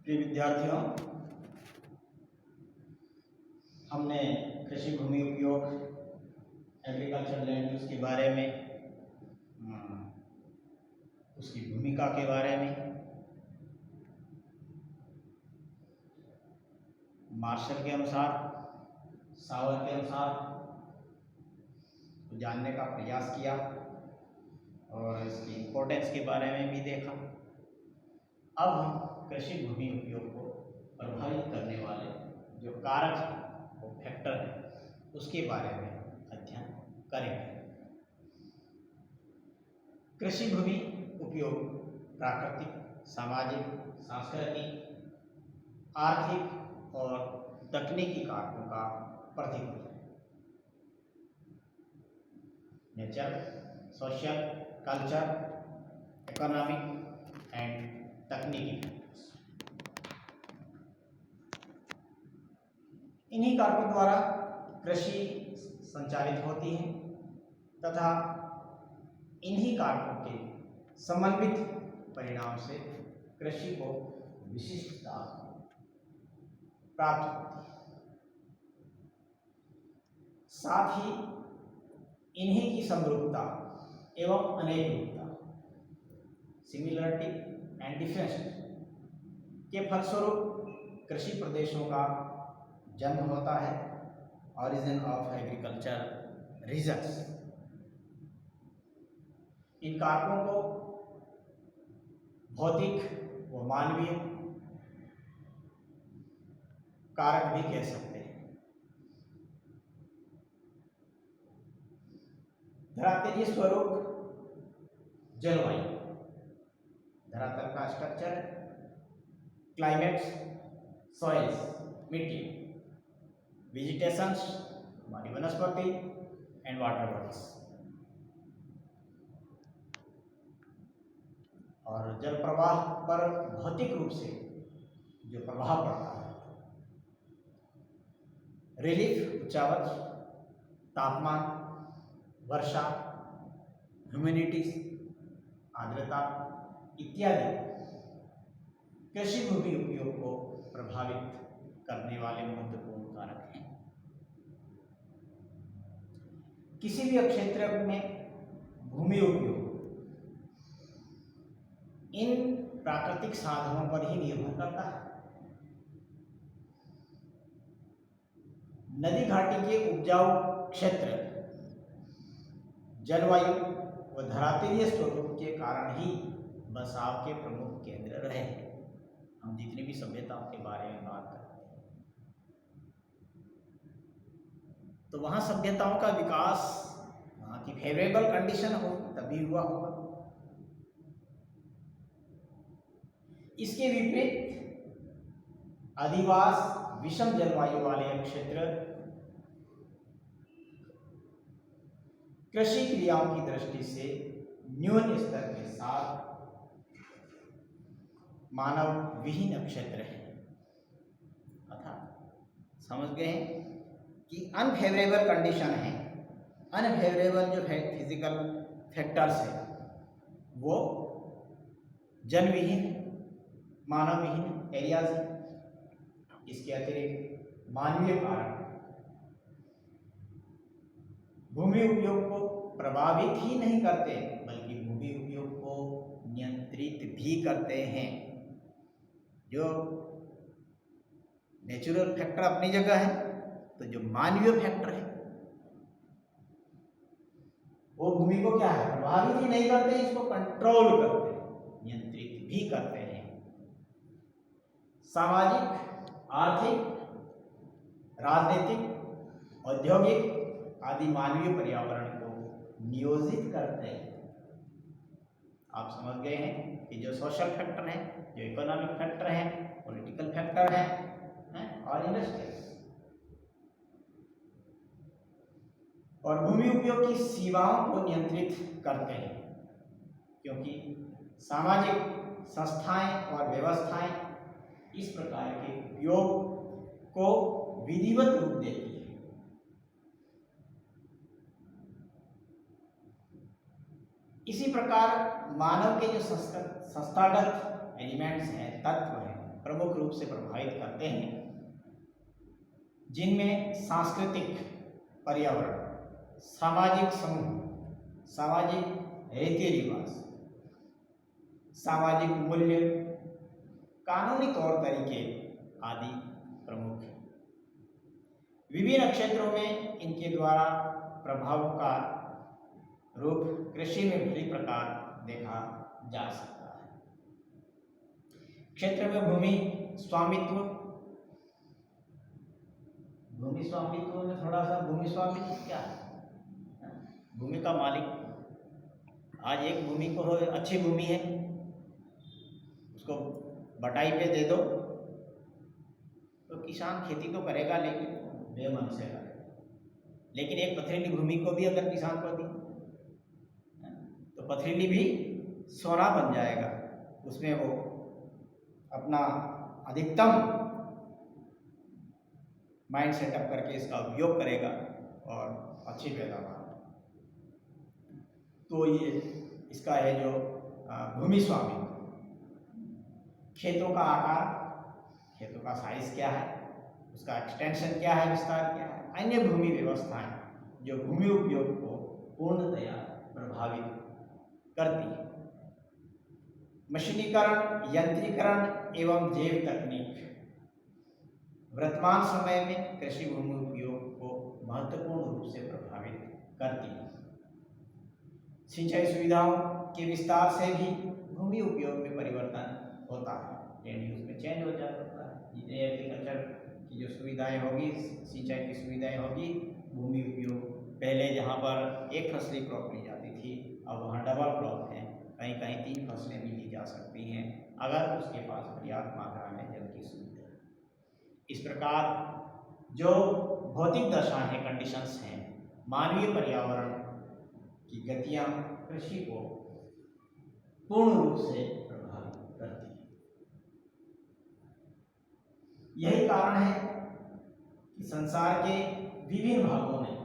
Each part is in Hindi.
प्रिय विद्यार्थियों, हमने कृषि भूमि उपयोग एग्रीकल्चर लैंड यूज के बारे में, उसकी भूमिका के बारे में, मार्शल के अनुसार, सावर के अनुसार जानने का प्रयास किया और इसकी इम्पोर्टेंस के बारे में भी देखा। अब हम कृषि भूमि उपयोग को प्रभावित करने वाले जो कारक हैं, वो फैक्टर हैं, उसके बारे में अध्ययन करेंगे। कृषि भूमि उपयोग प्राकृतिक, सामाजिक, सांस्कृतिक, आर्थिक और तकनीकी कारकों का प्रतिकूल है। Nature, social, culture, economic and तकनीकी। इन्हीं कारकों द्वारा कृषि संचालित होती है तथा इन्हीं कारकों के समन्वित परिणाम से कृषि को विशिष्टता प्राप्त होती है। साथ ही इन्हीं की समरूपता एवं अनेकरूपता, सिमिलरिटी एंड डिफरेंस के फलस्वरूप कृषि प्रदेशों का जन्म होता है। Origin of agriculture regions. इन कारकों को भौतिक व मानवीय कारक भी कह सकते हैं। धरातलीय स्वरूप, जलवायु, धरातल का स्ट्रक्चर, क्लाइमेट्स, सॉइल्स, मिट्टी, वेजिटेशंस, हमारी वनस्पति एंड वाटर बॉडीज, और जल प्रवाह पर भौतिक रूप से जो प्रभाव पड़ता है, रिलीफ, उच्चावच, तापमान, वर्षा, ह्यूमिडिटीज, आर्द्रता इत्यादि कृषि भूमि उपयोग को प्रभावित करने वाले महत्वपूर्ण कारक हैं। किसी भी क्षेत्र में भूमि उपयोग इन प्राकृतिक साधनों पर ही निर्भर करता है। नदी घाटी के उपजाऊ क्षेत्र जलवायु व धरातलीय स्वरूप के कारण ही बसाव के प्रमुख केंद्र रहे हैं। हम जितनी भी सभ्यताओं के बारे में बात करते हैं, तो वहाँ सभ्यताओं का विकास, वहाँ की फेवरेबल कंडीशन हो तभी हुआ होगा। इसके विपरीत अधिवास, विषम जलवायु वाले क्षेत्र कृषि क्रियाओं की दृष्टि से न्यून स्तर के साथ मानव विहीन क्षेत्र है। अर्थात समझ गए हैं कि अनफेवरेबल कंडीशन है, अनफेवरेबल जो है फिजिकल फैक्टर्स है, वो जनविहीन, मानवविहीन एरियाज है। इसके अतिरिक्त मानवीय कारक भूमि उपयोग को प्रभावित ही नहीं करते, बल्कि भूमि उपयोग को नियंत्रित भी करते हैं। जो नेचुरल फैक्टर अपनी जगह है, तो जो मानवीय फैक्टर है वो भूमि को क्या है, प्रभावित ही नहीं करते, इसको कंट्रोल करते हैं, नियंत्रित भी करते हैं। सामाजिक, आर्थिक, राजनीतिक, औद्योगिक आदि मानवीय पर्यावरण को नियोजित करते हैं। आप समझ गए हैं कि जो सोशल फैक्टर है, जो इकोनॉमिक फैक्टर है, पॉलिटिकल फैक्टर है और इंडस्ट्रियल, और भूमि उपयोग की सीमाओं को नियंत्रित करते हैं, क्योंकि सामाजिक संस्थाएं और व्यवस्थाएं इस प्रकार के उपयोग को विधिवत रूप देती है। इसी प्रकार मानव के जो संस्थागत एलिमेंट्स हैं, तत्व हैं, प्रमुख रूप से प्रभावित करते हैं, जिनमें सांस्कृतिक पर्यावरण, सामाजिक समूह, सामाजिक रीति रिवाज, सामाजिक मूल्य, कानूनी तौर तरीके आदि प्रमुख हैं। विभिन्न क्षेत्रों में इनके द्वारा प्रभावों का रूप कृषि में भी प्रकार देखा जा सकता है। क्षेत्र में भूमि स्वामित्व में थोड़ा सा भूमि स्वामित्व क्या है? भूमि का मालिक आज एक भूमि को अच्छी भूमि है, उसको बटाई पे दे दो तो किसान खेती तो करेगा, लेकिन बेमन से करेगा। लेकिन एक पथरीली भूमि को भी अगर किसान को दी तो पथरीली भी सोना बन जाएगा, उसमें वो अपना अधिकतम माइंड सेटअप करके इसका उपयोग करेगा और अच्छी पैदावार। तो ये इसका है जो भूमि स्वामित्व। खेतों का आकार, खेतों का साइज क्या है, उसका एक्सटेंशन क्या है, विस्तार क्या है, अन्य भूमि व्यवस्थाएं जो भूमि उपयोग को पूर्णतया प्रभावित करती है। मशीनीकरण, यंत्रीकरण एवं जैव तकनीक वर्तमान समय में कृषि भूमि उपयोग को महत्वपूर्ण रूप से प्रभावित करती है। सिंचाई सुविधाओं के विस्तार से भी भूमि उपयोग में परिवर्तन होता है, लैंड यूज में चेंज हो जाता है। जितने एग्रीकल्चर की जो सुविधाएं होगी, सिंचाई की सुविधाएं होगी, भूमि उपयोग पहले जहाँ पर एक फसली क्रॉप ली जाती थी, अब वहाँ डबल क्रॉप है, कहीं कहीं 3 फसलें भी ली जा सकती हैं अगर उसके पास पर्याप्त मात्रा में जल की सुविधा है। इस प्रकार जो भौतिक दशा है, कंडीशंस हैं, मानवीय पर्यावरण की गतियाँ कृषि को पूर्ण रूप से प्रभावित करती है। यही कारण है कि संसार के विभिन्न भागों में,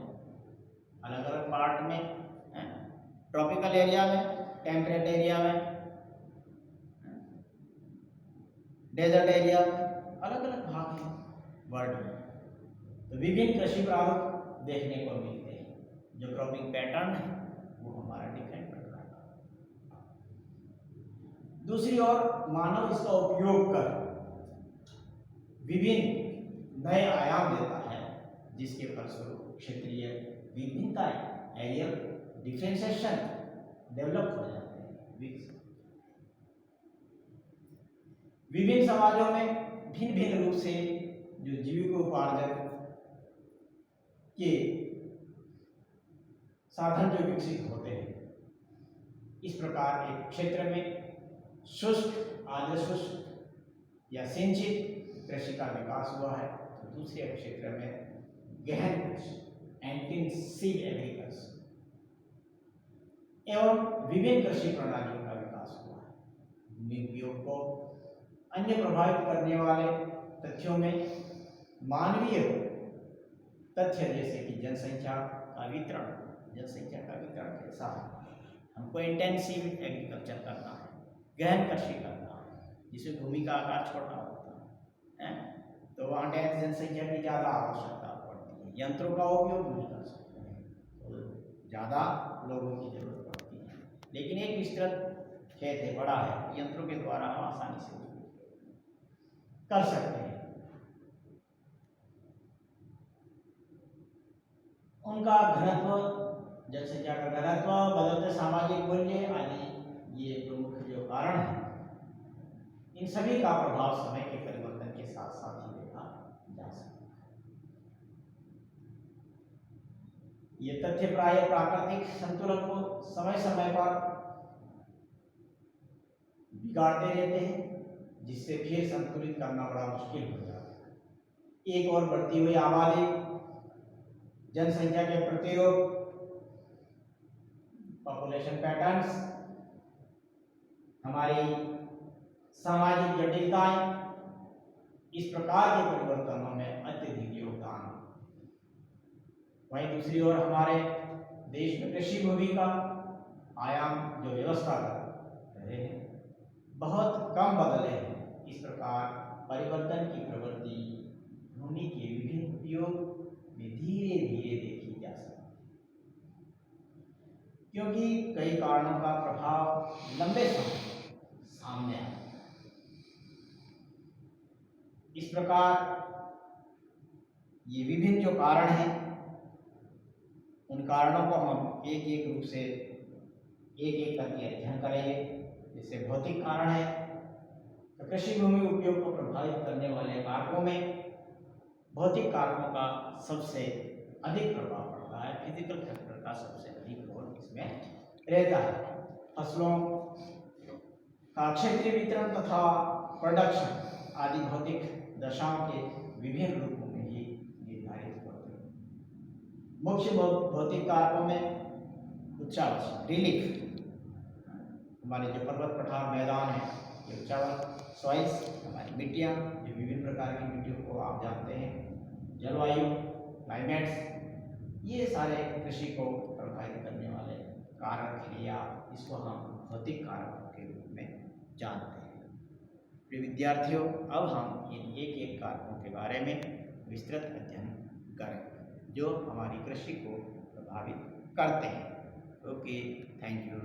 अलग अलग पार्ट में, ट्रॉपिकल एरिया में, टेम्परेट एरिया में, डेजर्ट एरिया में, अलग अलग भाग हैं वर्ल्ड में, तो विभिन्न कृषि प्रारूप देखने को मिलते हैं। जो क्रॉपिंग पैटर्न है वो हमारा डिफरेंट प्रकार का। दूसरी ओर मानव इसका उपयोग कर विभिन्न नए आयाम देता है, जिसके फलस्वरूप क्षेत्रीय विभिन्नताएं, एरियल डिफरेंशिएशन डेवलप हो जाते हैं। विभिन्न समाजों में भिन्न भिन्न रूप से जो जीविकोपार्जन के साधन जो विकसित होते हैं, इस प्रकार एक क्षेत्र में शुष्क, आर्द्र शुष्क या सिंचित कृषि का विकास हुआ है, तो दूसरे क्षेत्र में गहन कृषि, इंटेंसिव एग्रीकल्चर एवं विभिन्न कृषि प्रणालियों का विकास हुआ है। भूमि उपयोग को अन्य प्रभावित करने वाले तथ्यों में मानवीय तथ्य जैसे कि जनसंख्या का वितरण कैसा है, हमको इंटेंसिव एग्रीकल्चर करना है, गहन कृषि करना है, जिसमें भूमि का आकार छोटा होता है, तो वहाँ जनसंख्या की ज़्यादा आवश्यकता पड़ती है, यंत्रों का उपयोग नहीं कर सकते हैं, तो ज़्यादा लोगों की जरूरत पड़ती है। लेकिन एक विस्तृत खेत है, बड़ा है, यंत्रों के द्वारा हम आसानी से कर सकते हैं। उनका घनत्व, जनसंख्या का घनत्व, बदलते सामाजिक मूल्य आदि ये प्रमुख जो कारण है, इन सभी का प्रभाव समय के परिवर्तन के साथ साथ ही देखा जा सकता है। ये तथ्य प्राय प्राकृतिक संतुलन को समय समय पर बिगाड़ते रहते हैं, जिससे फिर संतुलित करना बड़ा मुश्किल हो जाता है। एक और बढ़ती हुई आबादी, जनसंख्या के प्रतिरोध, पॉपुलेशन पैटर्न्स, हमारी सामाजिक जटिलताएं, इस प्रकार के परिवर्तनों में अत्यधिक योगदान। वहीं दूसरी ओर हमारे देश में कृषि भूमि का आयाम जो व्यवस्था कर रहे हैं बहुत कम बदले हैं, इस प्रकार परिवर्तन की प्रवृत्ति भूमि के विभिन्न उपयोग में धीरे धीरे देखी जा सकती है, क्योंकि कई कारणों का प्रभाव लंबे समय सामने आया। इस प्रकार ये विभिन्न जो कारण हैं, उन कारणों को हम एक एक रूप से एक एक करके अध्ययन करेंगे। जैसे भौतिक कारण है, तो कृषि भूमि उपयोग को प्रभावित करने वाले कारकों में भौतिक कारकों का सबसे अधिक प्रभाव पड़ता है। फिजिकल फैक्टर का सबसे अधिक रोल इसमें रहता है। फसलों का क्षेत्रीय वितरण तथा प्रोडक्शन आदि भौतिक दशाओं के विभिन्न रूपों में ही निर्धारित होते हैं। मुख्य भौतिक कारकों में उच्चावच रिलीफ, हमारे जो पर्वत पठार मैदान है, ये उच्चावच सॉइल्स, हमारी मिट्टियाँ, जो विभिन्न प्रकार की मिट्टियों को आप जानते हैं, जलवायु क्लाइमेट्स, ये सारे कृषि को प्रभावित करने वाले कारक हैं, या इसको हम भौतिक कारकों के रूप में जानते हैं। प्रिय विद्यार्थियों, अब हम इन एक एक कारकों के बारे में विस्तृत अध्ययन करें जो हमारी कृषि को प्रभावित करते हैं। Okay, thank you.